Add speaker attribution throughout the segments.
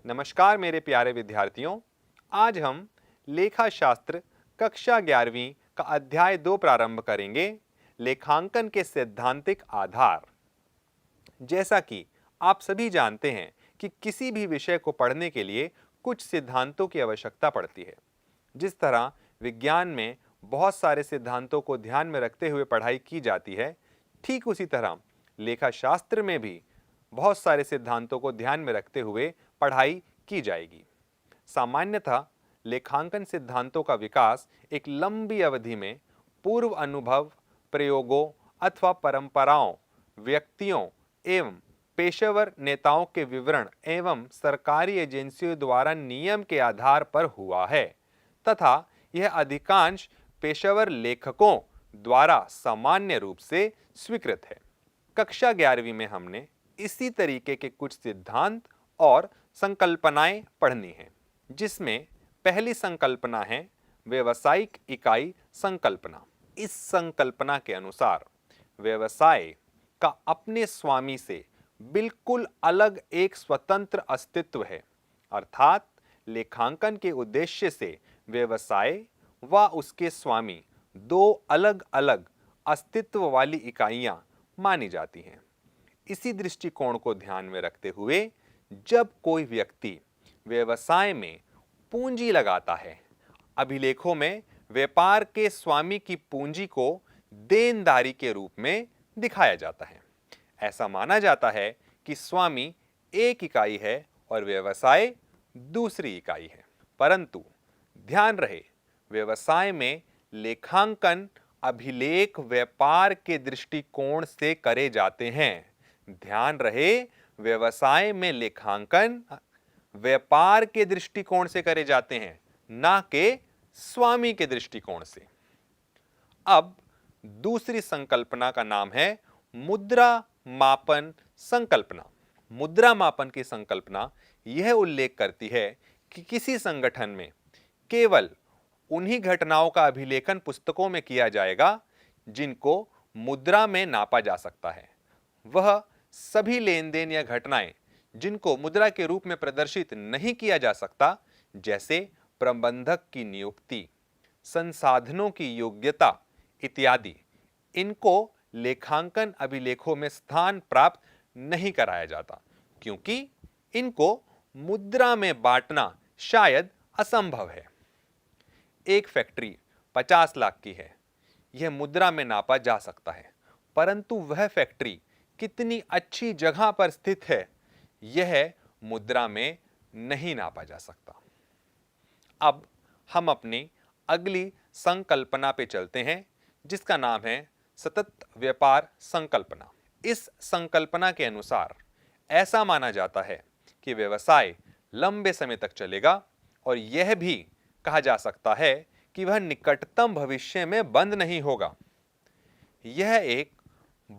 Speaker 1: नमस्कार मेरे प्यारे विद्यार्थियों। आज हम लेखा शास्त्र कक्षा 11वीं का अध्याय 2 प्रारंभ करेंगे, लेखांकन के सैद्धांतिक आधार। जैसा कि आप सभी जानते हैं कि किसी भी विषय को पढ़ने के लिए कुछ सिद्धांतों की आवश्यकता पड़ती है। जिस तरह विज्ञान में बहुत सारे सिद्धांतों को ध्यान में रखते हुए पढ़ाई की जाती है, ठीक उसी तरह लेखा शास्त्र में भी बहुत सारे सिद्धांतों को ध्यान में रखते हुए पढ़ाई की जाएगी। सामान्यतः लेखांकन सिद्धांतों का विकास एक लंबी अवधि में पूर्व अनुभव, प्रयोगों अथवा परंपराओं, व्यक्तियों एवं पेशेवर नेताओं के विवरण एवं सरकारी एजेंसियों द्वारा नियम के आधार पर हुआ है तथा यह अधिकांश पेशेवर लेखकों द्वारा सामान्य रूप से स्वीकृत है। कक्षा 11वीं में हमने इसी तरीके के कुछ सिद्धांत और संकल्पनाएं पढ़नी हैं, जिसमें पहली संकल्पना है व्यवसायिक इकाई संकल्पना। इस संकल्पना के अनुसार व्यवसाय का अपने स्वामी से बिल्कुल अलग एक स्वतंत्र अस्तित्व है, अर्थात लेखांकन के उद्देश्य से व्यवसाय व उसके स्वामी दो अलग अलग अस्तित्व वाली इकाइयां मानी जाती हैं। इसी दृष्टिकोण को ध्यान में रखते हुए जब कोई व्यक्ति व्यवसाय में पूंजी लगाता है, अभिलेखों में व्यापार के स्वामी की पूंजी को देनदारी के रूप में दिखाया जाता है। ऐसा माना जाता है कि स्वामी एक इकाई है और व्यवसाय दूसरी इकाई है। परंतु ध्यान रहे, व्यवसाय में लेखांकन अभिलेख व्यापार के दृष्टिकोण से करे जाते हैं। ध्यान रहे, व्यवसाय में लेखांकन व्यापार के दृष्टिकोण से करे जाते हैं, ना कि स्वामी के दृष्टिकोण से। अब दूसरी संकल्पना का नाम है मुद्रा मापन संकल्पना। मुद्रा मापन की संकल्पना यह उल्लेख करती है कि किसी संगठन में केवल उन्हीं घटनाओं का अभिलेखन पुस्तकों में किया जाएगा जिनको मुद्रा में नापा जा सकता है। वह सभी लेन देन या घटनाएं जिनको मुद्रा के रूप में प्रदर्शित नहीं किया जा सकता, जैसे प्रबंधक की नियुक्ति, संसाधनों की योग्यता इत्यादि, इनको लेखांकन अभिलेखों में स्थान प्राप्त नहीं कराया जाता, क्योंकि इनको मुद्रा में बांटना शायद असंभव है। एक फैक्ट्री 50 लाख की है, यह मुद्रा में नापा जा सकता है, परंतु वह फैक्ट्री कितनी अच्छी जगह पर स्थित है, यह मुद्रा में नहीं नापा जा सकता। अब हम अपनी अगली संकल्पना पे चलते हैं, जिसका नाम है सतत व्यापार संकल्पना। इस संकल्पना के अनुसार ऐसा माना जाता है कि व्यवसाय लंबे समय तक चलेगा और यह भी कहा जा सकता है कि वह निकटतम भविष्य में बंद नहीं होगा। यह एक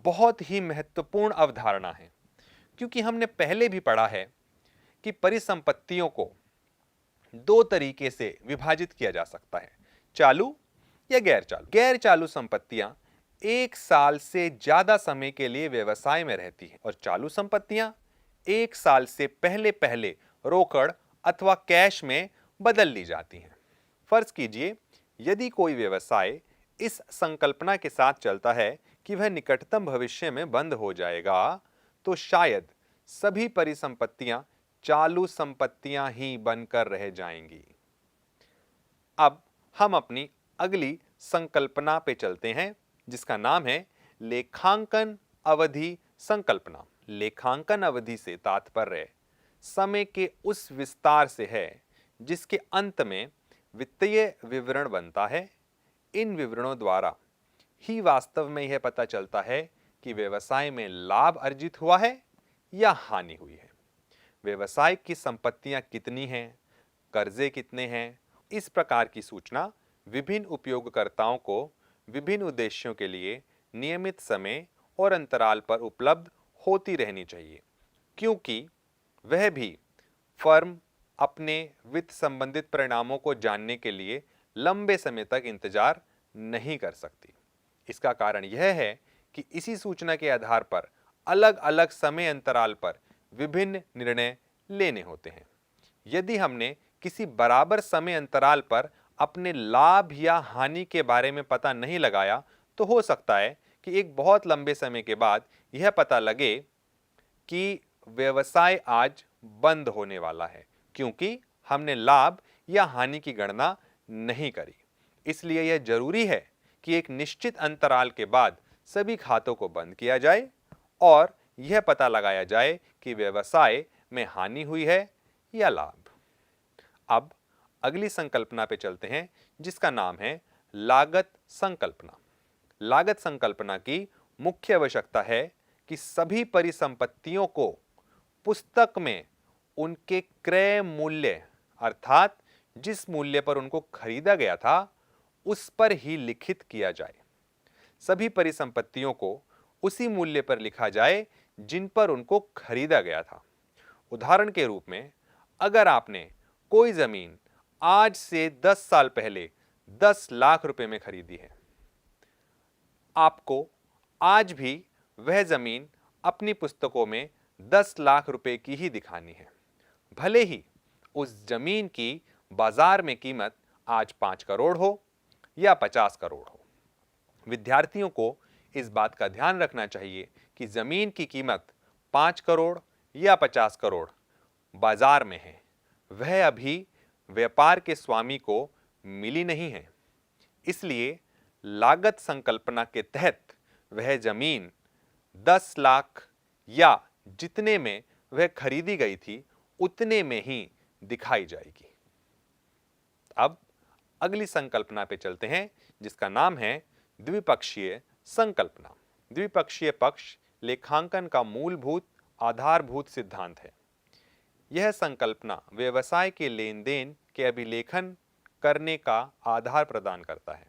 Speaker 1: बहुत ही महत्वपूर्ण अवधारणा है, क्योंकि हमने पहले भी पढ़ा है कि परिसंपत्तियों को दो तरीके से विभाजित किया जा सकता है, चालू या गैर चालू। गैर चालू संपत्तियां एक साल से ज्यादा समय के लिए व्यवसाय में रहती हैं और चालू संपत्तियां एक साल से पहले पहले रोकड़ अथवा कैश में बदल ली जाती हैं। फर्ज कीजिए, यदि कोई व्यवसाय इस संकल्पना के साथ चलता है कि वह निकटतम भविष्य में बंद हो जाएगा, तो शायद सभी परिसंपत्तियां चालू संपत्तियां ही बनकर रह जाएंगी। अब हम अपनी अगली संकल्पना पे चलते हैं, जिसका नाम है लेखांकन अवधि संकल्पना। लेखांकन अवधि से तात्पर्य समय के उस विस्तार से है जिसके अंत में वित्तीय विवरण बनता है। इन विवरणों द्वारा ही वास्तव में यह पता चलता है कि व्यवसाय में लाभ अर्जित हुआ है या हानि हुई है, व्यवसाय की संपत्तियां कितनी हैं, कर्जे कितने हैं। इस प्रकार की सूचना विभिन्न उपयोगकर्ताओं को विभिन्न उद्देश्यों के लिए नियमित समय और अंतराल पर उपलब्ध होती रहनी चाहिए, क्योंकि वह भी फर्म अपने वित्त संबंधित परिणामों को जानने के लिए लंबे समय तक इंतजार नहीं कर सकती। इसका कारण यह है कि इसी सूचना के आधार पर अलग अलग समय अंतराल पर विभिन्न निर्णय लेने होते हैं। यदि हमने किसी बराबर समय अंतराल पर अपने लाभ या हानि के बारे में पता नहीं लगाया तो हो सकता है कि एक बहुत लंबे समय के बाद यह पता लगे कि व्यवसाय आज बंद होने वाला है, क्योंकि हमने लाभ या हानि की गणना नहीं करी। इसलिए यह जरूरी है कि एक निश्चित अंतराल के बाद सभी खातों को बंद किया जाए और यह पता लगाया जाए कि व्यवसाय में हानि हुई है या लाभ। अब अगली संकल्पना पे चलते हैं, जिसका नाम है लागत संकल्पना। लागत संकल्पना की मुख्य आवश्यकता है कि सभी परिसंपत्तियों को पुस्तक में उनके क्रय मूल्य अर्थात जिस मूल्य पर उनको खरीदा गया था उस पर ही लिखित किया जाए। सभी परिसंपत्तियों को उसी मूल्य पर लिखा जाए जिन पर उनको खरीदा गया था। उदाहरण के रूप में, अगर आपने कोई जमीन आज से 10 साल पहले 10 लाख रुपए में खरीदी है, आपको आज भी वह जमीन अपनी पुस्तकों में 10 लाख रुपए की ही दिखानी है, भले ही उस जमीन की बाजार में कीमत आज 5 करोड़ हो या 50 करोड़ हो। विद्यार्थियों को इस बात का ध्यान रखना चाहिए कि जमीन की कीमत 5 करोड़ या 50 करोड़ बाजार में है, वह अभी व्यापार के स्वामी को मिली नहीं है। इसलिए लागत संकल्पना के तहत वह जमीन 10 लाख या जितने में वह खरीदी गई थी उतने में ही दिखाई जाएगी। अब अगली संकल्पना पे चलते हैं, जिसका नाम है द्विपक्षीय संकल्पना। द्विपक्षीय पक्ष लेखांकन का मूलभूत आधारभूत सिद्धांत है। यह संकल्पना व्यवसाय के लेन देन के अभिलेखन करने का आधार प्रदान करता है।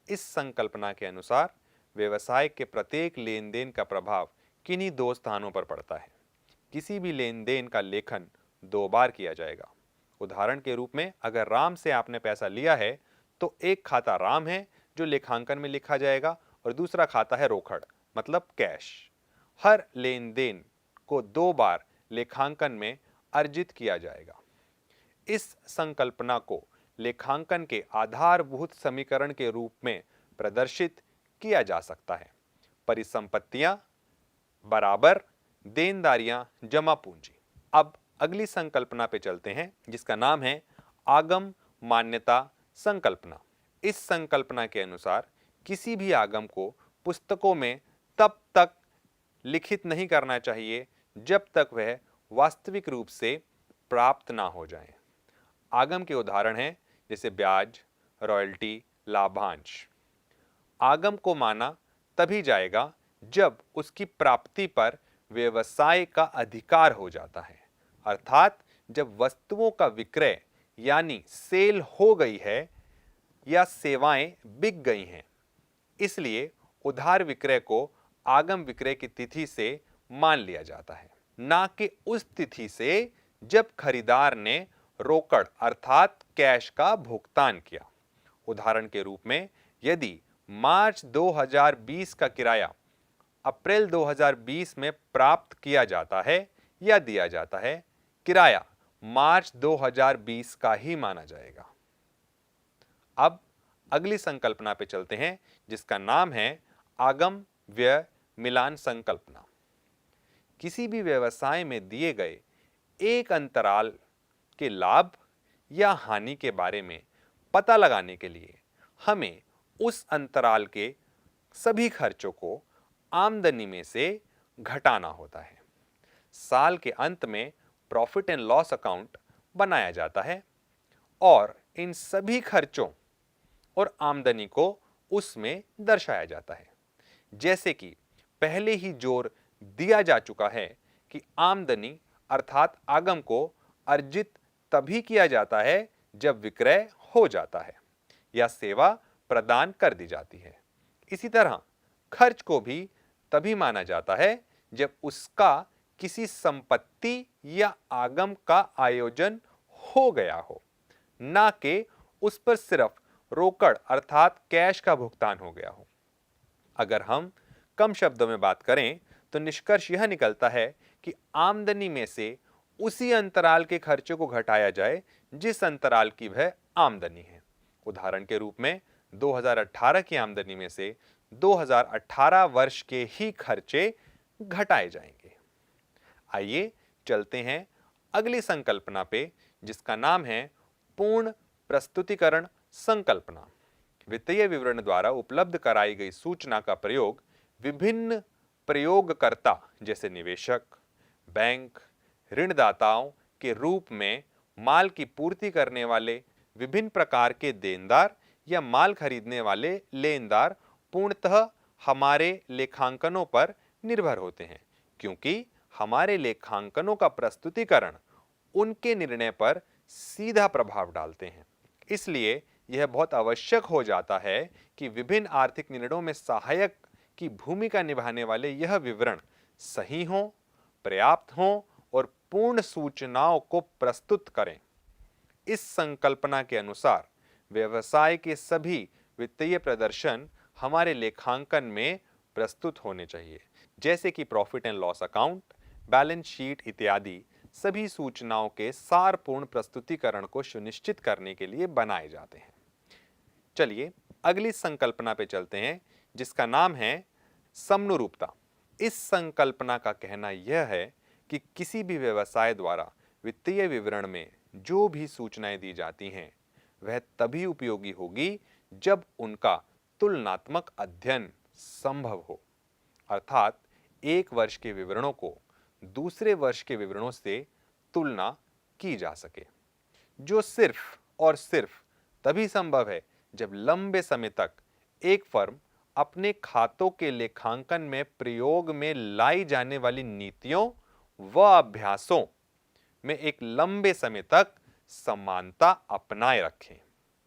Speaker 1: इस संकल्पना के अनुसार व्यवसाय के प्रत्येक लेन देन का प्रभाव किन्हीं 2 स्थानों पर पड़ता है। किसी भी लेन देन का लेखन 2 बार किया जाएगा। उदाहरण के रूप में, अगर राम से आपने पैसा लिया है तो एक खाता राम है जो लेखांकन में लिखा जाएगा और दूसरा खाता है रोकड़ मतलब कैश। हर लेन देन को 2 बार लेखांकन में अर्जित किया जाएगा। इस संकल्पना को लेखांकन के आधारभूत समीकरण के रूप में प्रदर्शित किया जा सकता है। परिसंपत्तियां बराबर देनदारियां जमा पूंजी। अब अगली संकल्पना पे चलते हैं, जिसका नाम है आगम मान्यता संकल्पना। इस संकल्पना के अनुसार किसी भी आगम को पुस्तकों में तब तक लिखित नहीं करना चाहिए जब तक वह वास्तविक रूप से प्राप्त ना हो जाए। आगम के उदाहरण हैं जैसे ब्याज, रॉयल्टी, लाभांश। आगम को माना तभी जाएगा जब उसकी प्राप्ति पर व्यवसाय का अधिकार हो जाता है, अर्थात जब वस्तुओं का विक्रय यानी सेल हो गई है या सेवाएं बिक गई हैं। इसलिए उधार विक्रय को आगम विक्रय की तिथि से मान लिया जाता है, ना कि उस तिथि से जब खरीदार ने रोकड़ अर्थात कैश का भुगतान किया। उदाहरण के रूप में, यदि मार्च 2020 का किराया अप्रैल 2020 में प्राप्त किया जाता है या दिया जाता है, किराया मार्च 2020 का ही माना जाएगा। अब अगली संकल्पना पे चलते हैं, जिसका नाम है आगम व्यय मिलान संकल्पना। किसी भी व्यवसाय में दिए गए एक अंतराल के लाभ या हानि के बारे में पता लगाने के लिए हमें उस अंतराल के सभी खर्चों को आमदनी में से घटाना होता है। साल के अंत में प्रॉफिट एंड लॉस अकाउंट बनाया जाता है और इन सभी खर्चों और आमदनी को उसमें दर्शाया जाता है। जैसे कि पहले ही जोर दिया जा चुका है कि आमदनी अर्थात आगम को अर्जित तभी किया जाता है जब विक्रय हो जाता है या सेवा प्रदान कर दी जाती है। इसी तरह खर्च को भी तभी माना जाता है जब उसका किसी संपत्ति या आगम का आयोजन हो गया हो, ना कि उस पर सिर्फ रोकड़ अर्थात कैश का भुगतान हो गया हो। अगर हम कम शब्दों में बात करें तो निष्कर्ष यह निकलता है कि आमदनी में से उसी अंतराल के खर्चे को घटाया जाए जिस अंतराल की वह आमदनी है। उदाहरण के रूप में 2018 की आमदनी में से 2018 वर्ष के ही खर्चे घटाए जाएंगे। आइए चलते हैं अगली संकल्पना पे, जिसका नाम है पूर्ण प्रस्तुतिकरण संकल्पना। वित्तीय विवरण द्वारा उपलब्ध कराई गई सूचना का प्रयोग विभिन्न प्रयोगकर्ता जैसे निवेशक, बैंक, ऋणदाताओं के रूप में माल की पूर्ति करने वाले विभिन्न प्रकार के देनदार या माल खरीदने वाले लेनदार पूर्णतः हमारे लेखांकनों पर निर्भर होते हैं, क्योंकि हमारे लेखांकनों का प्रस्तुतिकरण उनके निर्णय पर सीधा प्रभाव डालते हैं। इसलिए यह बहुत आवश्यक हो जाता है कि विभिन्न आर्थिक निर्णयों में सहायक की भूमिका निभाने वाले यह विवरण सही हों, पर्याप्त हों और पूर्ण सूचनाओं को प्रस्तुत करें। इस संकल्पना के अनुसार व्यवसाय के सभी वित्तीय प्रदर्शन हमारे लेखांकन में प्रस्तुत होने चाहिए, जैसे कि profit and loss account, balance sheet इत्यादि सभी सूचनाओं के सारपूर्ण प्रस्तुतिकरण को सुनिश्चित करने के लिए बनाए जाते हैं। चलिए अगली संकल्पना पे चलते हैं, जिसका नाम है समनुरूपता। इस संकल्पना का कहना यह है कि किसी भी व्यवसाय द्वारा वित्तीय विवरण में जो भी सूचनाएं दी जाती हैं वह तभी उपयोगी होगी जब उनका तुलनात्मक अध्ययन संभव हो, अर्थात एक वर्ष के विवरणों को दूसरे वर्ष के विवरणों से तुलना की जा सके, जो सिर्फ और सिर्फ तभी संभव है जब लंबे समय तक एक फर्म अपने खातों के लेखांकन में प्रयोग में लाई जाने वाली नीतियों व अभ्यासों में एक लंबे समय तक समानता अपनाए रखें।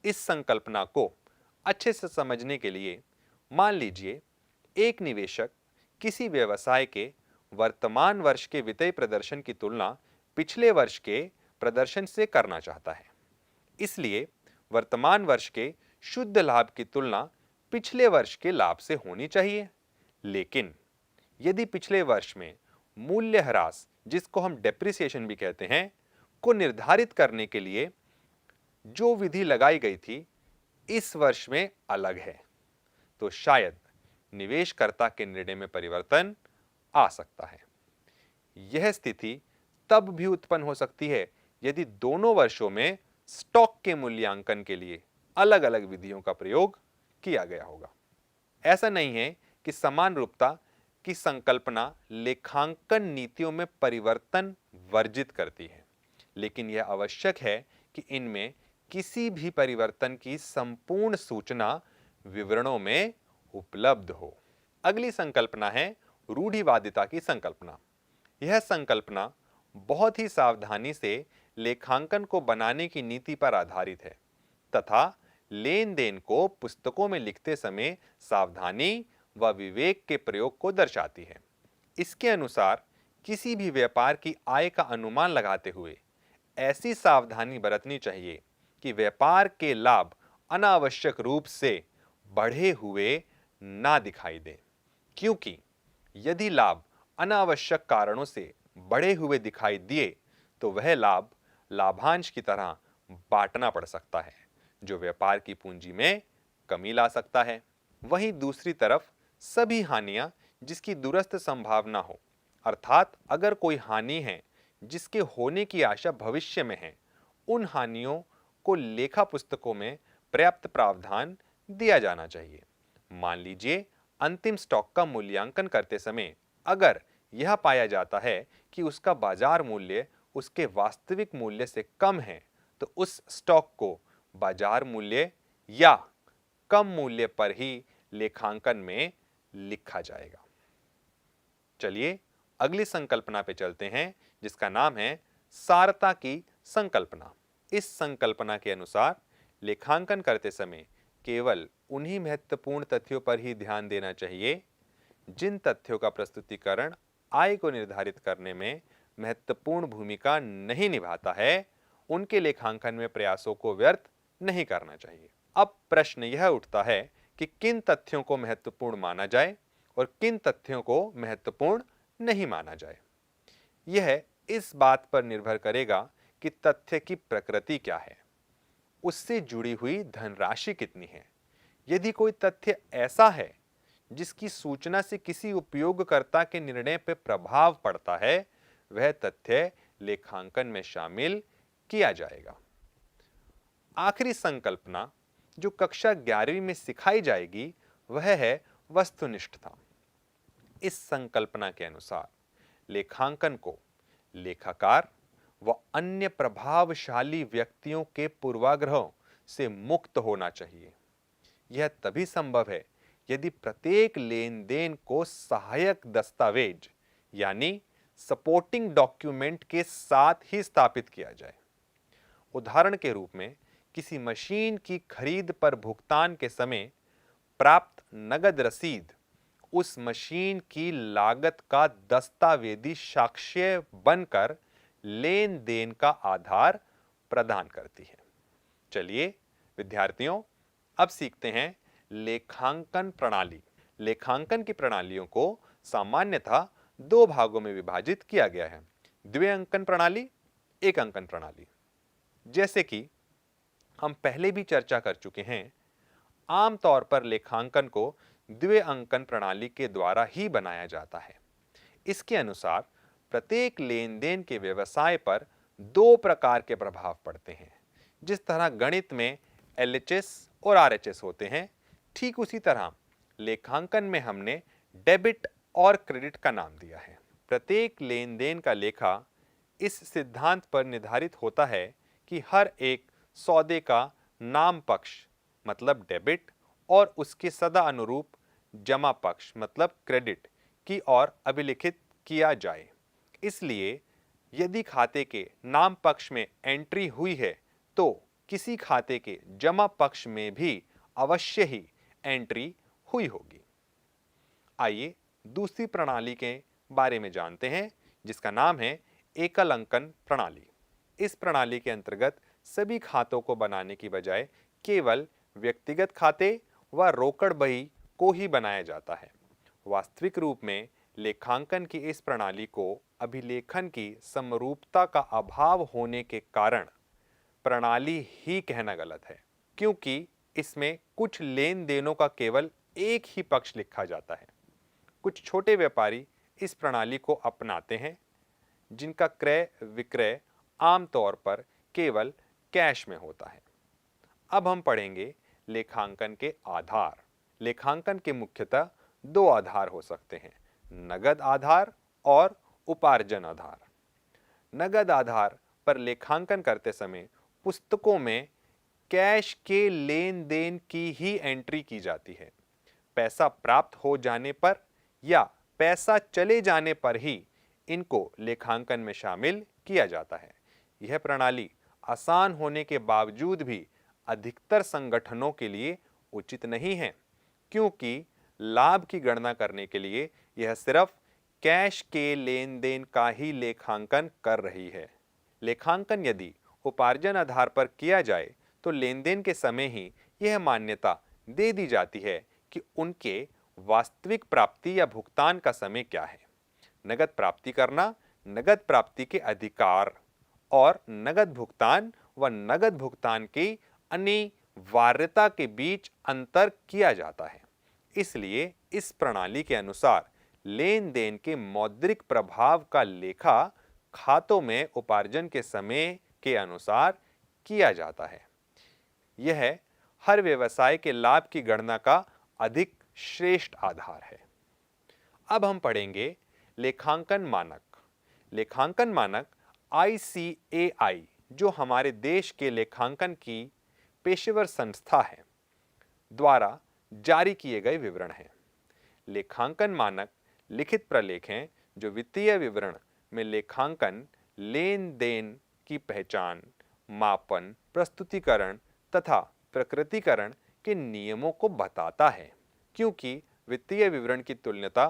Speaker 1: इस संकल्पना को अच्छे से समझने के लिए मान लीजिए एक निवेशक किसी व्यवसाय के वर्तमान वर्ष के वित्तीय प्रदर्शन की तुलना पिछले वर्ष के प्रदर्शन से करना चाहता है। इसलिए वर्तमान वर्ष के शुद्ध लाभ की तुलना पिछले वर्ष के लाभ से होनी चाहिए। लेकिन यदि पिछले वर्ष में मूल्यह्रास, जिसको हम डेप्रिसिएशन भी कहते हैं, को निर्धारित करने के लिए जो विधि लगाई गई थी इस वर्ष में अलग है, तो शायद निवेशकर्ता के निर्णय में परिवर्तन आ सकता है। यह स्थिति तब भी उत्पन्न हो सकती है यदि दोनों वर्षों में स्टॉक के मूल्यांकन के लिए अलग अलग विधियों का प्रयोग किया गया होगा। ऐसा नहीं है कि समानरूपता की संकल्पना लेखांकन नीतियों में परिवर्तन वर्जित करती है, लेकिन यह आवश्यक है कि इनमें किसी भी परिवर्तन की संपूर्ण सूचना विवरणों में उपलब्ध हो। अगली संकल्पना है रूढ़िवादिता की संकल्पना। यह संकल्पना बहुत ही सावधानी से लेखांकन को बनाने की नीति पर आधारित है तथा लेन देन को पुस्तकों में लिखते समय सावधानी व विवेक के प्रयोग को दर्शाती है। इसके अनुसार किसी भी व्यापार की आय का अनुमान लगाते हुए ऐसी सावधानी बरतनी चाहिए कि व्यापार के लाभ अनावश्यक रूप से बढ़े हुए ना दिखाई दें, क्योंकि यदि लाभ अनावश्यक कारणों से बढ़े हुए दिखाई दिए तो वह लाभ लाभांश की तरह बांटना पड़ सकता है, जो व्यापार की पूंजी में कमी ला सकता है। वहीं दूसरी तरफ सभी हानियां जिसकी दूरस्थ संभावना हो, अर्थात अगर कोई हानि है जिसके होने की आशा भविष्य में है, उन हानियों को लेखा पुस्तकों में पर्याप्त प्रावधान दिया जाना चाहिए। मान लीजिए अंतिम स्टॉक का मूल्यांकन करते समय अगर यह पाया जाता है कि उसका बाजार मूल्य उसके वास्तविक मूल्य से कम है, तो उस स्टॉक को बाजार मूल्य या कम मूल्य पर ही लेखांकन में लिखा जाएगा। चलिए अगली संकल्पना पे चलते हैं, जिसका नाम है सारता की संकल्पना। इस संकल्पना के अनुसार लेखांकन करते समय केवल उन्हीं महत्वपूर्ण तथ्यों पर ही ध्यान देना चाहिए जिन तथ्यों का प्रस्तुतिकरण आय को निर्धारित करने में महत्वपूर्ण भूमिका नहीं निभाता है। उनके लेखांकन में प्रयासों को व्यर्थ नहीं करना चाहिए। अब प्रश्न यह उठता है कि किन तथ्यों को महत्वपूर्ण माना जाए और किन तथ्यों को महत्वपूर्ण नहीं माना जाए। यह इस बात पर निर्भर करेगा कि तथ्य की प्रकृति क्या है, उससे जुड़ी हुई धनराशि कितनी है। यदि कोई तथ्य ऐसा है जिसकी सूचना से किसी उपयोगकर्ता के निर्णय पर प्रभाव पड़ता है, वह तथ्य लेखांकन में शामिल किया जाएगा। आखिरी संकल्पना जो कक्षा 11वीं में सिखाई जाएगी वह है वस्तुनिष्ठता। इस संकल्पना के अनुसार लेखांकन को लेखाकार व अन्य प्रभावशाली व्यक्तियों के पूर्वाग्रहों से मुक्त होना चाहिए। यह तभी संभव है यदि प्रत्येक लेन देन को सहायक दस्तावेज यानी सपोर्टिंग डॉक्यूमेंट के साथ ही स्थापित किया जाए। उदाहरण के रूप में किसी मशीन की खरीद पर भुगतान के समय प्राप्त नगद रसीद उस मशीन की लागत का दस्तावेजी साक्ष्य बनकर लेन देन का आधार प्रदान करती है। चलिए विद्यार्थियों, अब सीखते हैं लेखांकन प्रणाली। लेखांकन की प्रणालियों को सामान्यतः दो भागों में विभाजित किया गया है, द्वि अंकन प्रणाली, एक अंकन प्रणाली। जैसे कि हम पहले भी चर्चा कर चुके हैं, आमतौर पर लेखांकन को द्वि अंकन प्रणाली के द्वारा ही बनाया जाता है। इसके अनुसार प्रत्येक लेन देन के व्यवसाय पर दो प्रकार के प्रभाव पड़ते हैं। जिस तरह गणित में LHS और RHS होते हैं, ठीक उसी तरह लेखांकन में हमने डेबिट और क्रेडिट का नाम दिया है। प्रत्येक लेन देन का लेखा इस सिद्धांत पर निर्धारित होता है कि हर एक सौदे का नाम पक्ष मतलब डेबिट और उसके सदा अनुरूप जमा पक्ष मतलब क्रेडिट की ओर अभिलिखित किया जाए। इसलिए यदि खाते के नाम पक्ष में एंट्री हुई है तो किसी खाते के जमा पक्ष में भी अवश्य ही एंट्री हुई होगी। आइए दूसरी प्रणाली के बारे में जानते हैं, जिसका नाम है एकल अंकन प्रणाली। इस प्रणाली के अंतर्गत सभी खातों को बनाने की बजाय केवल व्यक्तिगत खाते व रोकड़ बही को ही बनाया जाता है। वास्तविक रूप में लेखांकन की इस प्रणाली को अभिलेखन की समरूपता का अभाव होने के कारण प्रणाली ही कहना गलत है, क्योंकि इसमें कुछ लेन देनों का केवल एक ही पक्ष लिखा जाता है। कुछ छोटे व्यापारी इस प्रणाली को अपनाते हैं, जिनका क्रय विक्रय आमतौर पर केवल कैश में होता है। अब हम पढ़ेंगे लेखांकन के आधार। लेखांकन के मुख्यतः दो आधार हो सकते हैं, नगद आधार और उपार्जन आधार। नगद आधार पर लेखांकन करते समय पुस्तकों में कैश के लेन देन की ही एंट्री की जाती है। पैसा प्राप्त हो जाने पर या पैसा चले जाने पर ही इनको लेखांकन में शामिल किया जाता है। यह प्रणाली आसान होने के बावजूद भी अधिकतर संगठनों के लिए उचित नहीं है, क्योंकि लाभ की गणना करने के लिए यह सिर्फ कैश के लेन देन का ही लेखांकन कर रही है। लेखांकन यदि उपार्जन आधार पर किया जाए तो लेन देन के समय ही यह मान्यता दे दी जाती है कि उनके वास्तविक प्राप्ति या भुगतान का समय क्या है। नगद प्राप्ति करना, नगद प्राप्ति के अधिकार और नगद भुगतान व नगद भुगतान की अनिवार्यता के बीच अंतर किया जाता है। इसलिए इस प्रणाली के अनुसार लेन देन के मौद्रिक प्रभाव का लेखा खातों में उपार्जन के समय के अनुसार किया जाता है। यह हर व्यवसाय के लाभ की गणना का अधिक श्रेष्ठ आधार है। अब हम पढ़ेंगे लेखांकन मानक। लेखांकन मानक ICAI, जो हमारे देश के लेखांकन की पेशेवर संस्था है, द्वारा जारी किए गए विवरण हैं। लेखांकन मानक लिखित प्रलेख हैं जो वित्तीय विवरण में लेखांकन, लेन देन की पहचान, मापन, प्रस्तुतिकरण तथा प्रकृतिकरण के नियमों को बताता है। क्योंकि वित्तीय विवरण की तुल्यता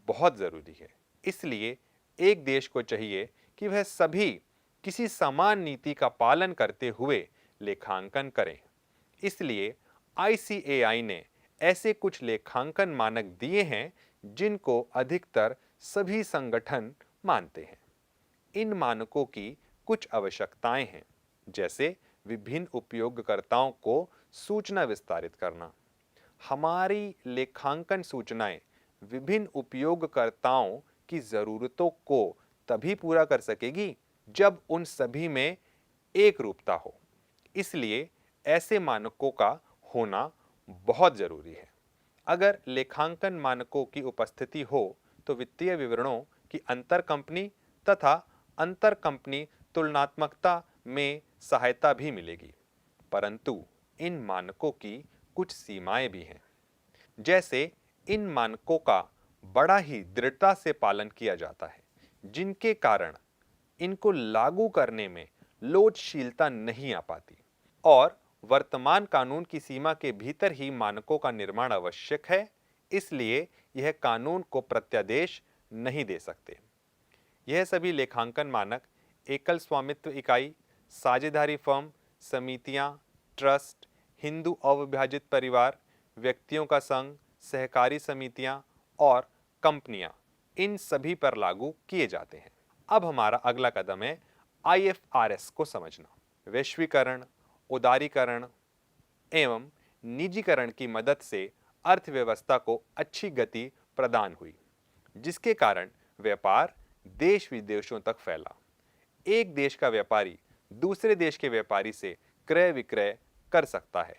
Speaker 1: बहुत जरूरी है, इसलिए एक देश को चाहिए कि वह सभी किसी समान नीति का पालन करते हुए लेखांकन करें। इसलिए ICAI ने ऐसे कुछ लेखांकन मानक दिए हैं जिनको अधिकतर सभी संगठन मानते हैं। इन मानकों की कुछ आवश्यकताएं हैं, जैसे विभिन्न उपयोगकर्ताओं को सूचना विस्तारित करना। हमारी लेखांकन सूचनाएं विभिन्न उपयोगकर्ताओं की जरूरतों को तभी पूरा कर सकेगी जब उन सभी में एक रूपता हो। इसलिए ऐसे मानकों का होना बहुत जरूरी है। अगर लेखांकन मानकों की उपस्थिति हो तो वित्तीय विवरणों की अंतर कंपनी तथा अंतर कंपनी तुलनात्मकता में सहायता भी मिलेगी, परंतु इन मानकों की कुछ सीमाएं भी हैं। जैसे इन मानकों का बड़ा ही दृढ़ता से पालन किया जाता है, जिनके कारण इनको लागू करने में लोचशीलता नहीं आ पाती, और वर्तमान कानून की सीमा के भीतर ही मानकों का निर्माण आवश्यक है। इसलिए यह कानून को प्रत्यादेश नहीं दे सकते। यह सभी लेखांकन मानक एकल स्वामित्व इकाई, साझेदारी फर्म, समितियां, ट्रस्ट, हिंदू अविभाजित परिवार, व्यक्तियों का संघ, सहकारी समितियां और कंपनियां, इन सभी पर लागू किए जाते हैं। अब हमारा अगला कदम है IFRS को समझना। वैश्वीकरण, उदारीकरण एवं निजीकरण की मदद से अर्थव्यवस्था को अच्छी गति प्रदान हुई, जिसके कारण व्यापार देश विदेशों तक फैला। एक देश का व्यापारी दूसरे देश के व्यापारी से क्रय विक्रय कर सकता है।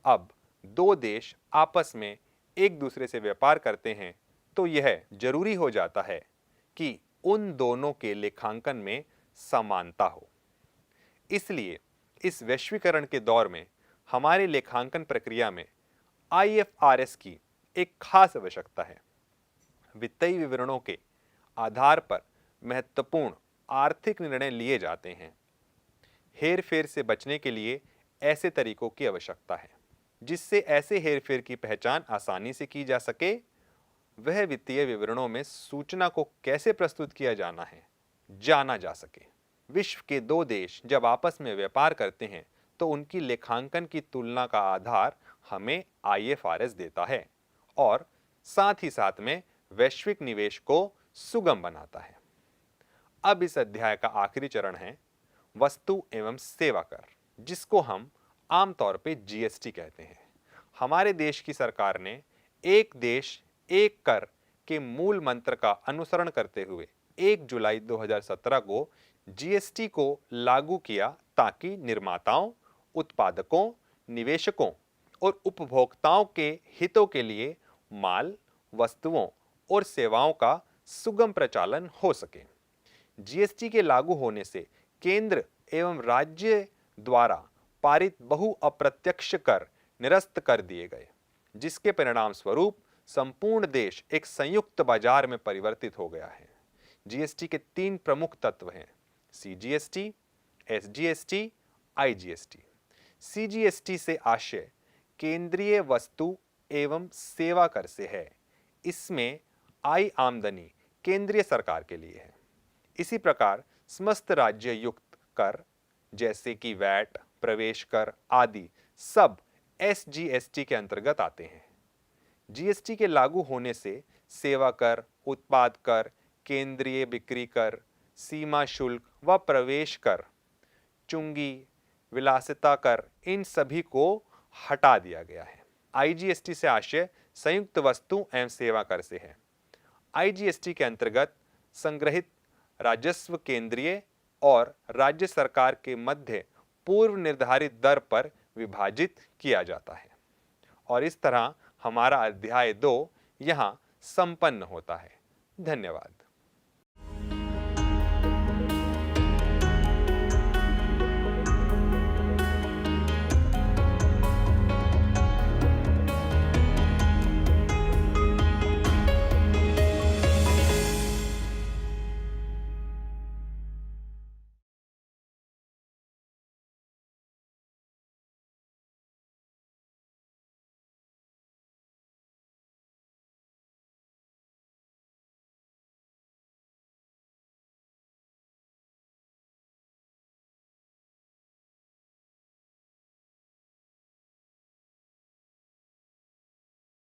Speaker 1: अब दो देश आपस में एक दूसरे से व्यापार करते हैं तो यह जरूरी हो जाता है कि उन दोनों के लेखांकन में समानता हो। इसलिए इस वैश्वीकरण के दौर में हमारी लेखांकन प्रक्रिया में IFRS की एक खास आवश्यकता है। वित्तीय विवरणों के आधार पर महत्वपूर्ण आर्थिक निर्णय लिए जाते हैं। हेरफेर से बचने के लिए ऐसे तरीकों की आवश्यकता है जिससे ऐसे हेरफेर की पहचान आसानी से की जा सके। वह वित्तीय विवरणों में सूचना को कैसे प्रस्तुत किया जाना है जाना जा सके। विश्व के दो देश जब आपस में व्यापार करते हैं तो उनकी लेखांकन की तुलना का आधार हमें IFRS देता है और साथ ही साथ में वैश्विक निवेश को सुगम बनाता है। अब इस अध्याय का आखिरी चरण है वस्तु एवं सेवा कर, जिसको हम आमतौर पे GST कहते हैं। हमारे देश की सरकार ने एक देश एक कर के मूल मंत्र का अनुसरण करते हुए 1 जुलाई 2017 को GST को लागू किया ताकि निर्माताओं, उत्पादकों, निवेशकों और उपभोक्ताओं के हितों के लिए माल, वस्तुओं और सेवाओं का सुगम प्रचालन हो सके। GST के लागू होने से केंद्र एवं राज्य द्वारा पारित बहु अप्रत्यक्ष कर निरस्त कर दिए गए, जिसके परिणाम स्वरूप संपूर्ण देश एक संयुक्त बाजार में परिवर्तित हो गया है। GST के 3 प्रमुख तत्व हैं: CGST, SGST, IGST। CGST से आशय केंद्रीय वस्तु एवं सेवा कर से है। इसमें आय आमदनी केंद्रीय सरकार के लिए है। इसी प्रकार समस्त राज्य युक्त कर जैसे कि वैट, प्रवेश कर आदि सब SGST के अंतर्गत आते हैं। GST के लागू होने से सेवा कर, उत्पाद कर, केंद्रीय बिक्री कर, सीमा शुल्क व प्रवेश कर, चुंगी, विलासिता कर, इन सभी को हटा दिया गया है। IGST से आशय संयुक्त वस्तु एवं सेवा कर से है। IGST के अंतर्गत संग्रहित राजस्व केंद्रीय और राज्य सरकार के मध्य पूर्व निर्धारित दर पर विभाजित किया जाता है। और इस तरह हमारा अध्याय 2 यहाँ संपन्न होता है। धन्यवाद।